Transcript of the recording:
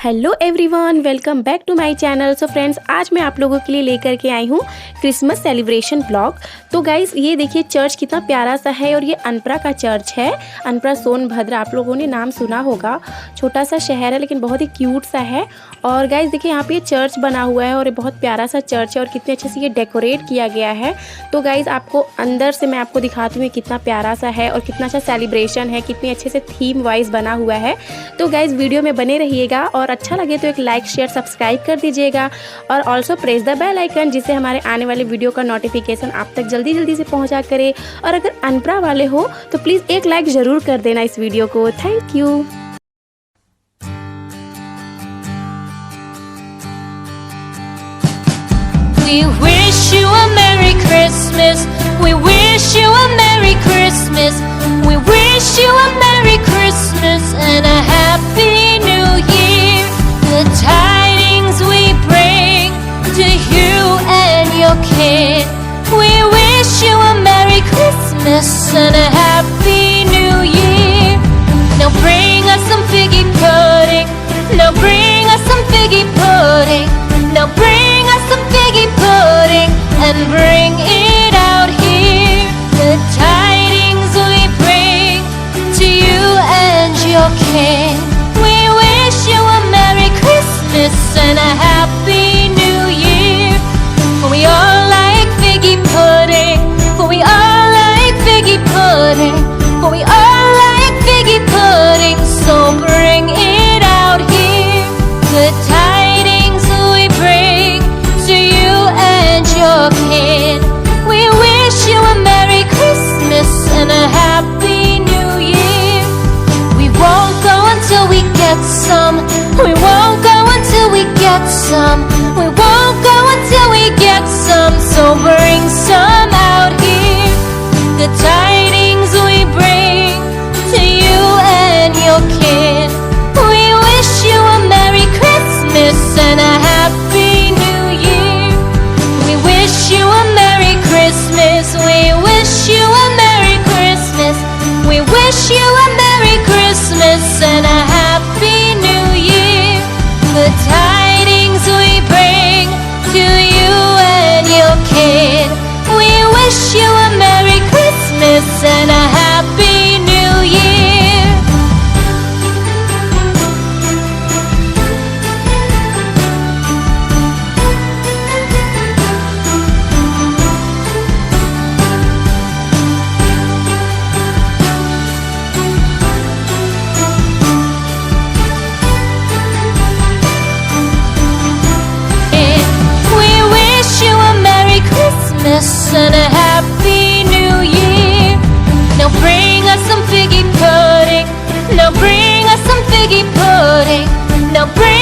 Hello everyone, welcome back to my channel. So friends, आज मैं आप लोगों के लिए लेकर के आई हूँ क्रिसमस सेलिब्रेशन ब्लॉग। तो गाइज़, ये देखिए चर्च कितना प्यारा सा है और ये अनपरा का चर्च है। अनपरा सोनभद्र, आप लोगों ने नाम सुना होगा। छोटा सा शहर है लेकिन बहुत ही क्यूट सा है। और गाइज़ देखिए, यहाँ पे ये चर्च बना हुआ है और ये बहुत प्यारा सा चर्च है और कितने अच्छे से ये डेकोरेट किया गया है। तो गाइज़, आपको अंदर से मैं आपको दिखाती हूँ कितना प्यारा सा है और कितना अच्छा सेलिब्रेशन है, कितने अच्छे से थीम वाइज बना हुआ है। तो गाइज़, वीडियो में बने रहिएगा और अच्छा लगे तो एक लाइक शेयर सब्सक्राइब कर दीजिएगा और also press the bell icon, जिससे हमारे आने वाले वीडियो का नोटिफिकेशन आप तक जल्दी से पहुंचा करे। और अगर अनपरा वाले हो तो प्लीज़ एक लाइक ज़रूर कर देना इस वीडियो को। Thank you. We wish you a Merry Christmas. We wish you a Merry Christmas. We wish you a Merry Christmas and a Happy New Year. The tidings we bring to you and your kin. We wish you a Merry Christmas and a Happy New Year. Now bring us some figgy pudding. Now bring us some figgy pudding. Now bring us some figgy pudding and bring it out here. The tidings we bring to you and your kin. We wish you a Merry Christmas and a Happy New Year. For we all like figgy pudding. For we all like figgy pudding. For we all like figgy pudding. So bring it out here. The tidings we bring to you and your kin. We wish you a Merry Christmas and a Happy New Year. We won't go until we get some. We won't go until we get some. We won't go until we get some. So bring some out here. The tidings we bring to you and your kin. We wish you a Merry Christmas and a Happy New Year. We wish you a Merry Christmas. We wish you a Merry Christmas. We wish you a Merry Christmas and a Happy New Year. The tidings we bring to you and your kin. We wish you a Merry Christmas and a Happy New Year. We wish you a Merry Christmas and a Happy New Year. Now bring us some figgy pudding. Now bring us some figgy pudding. Now bring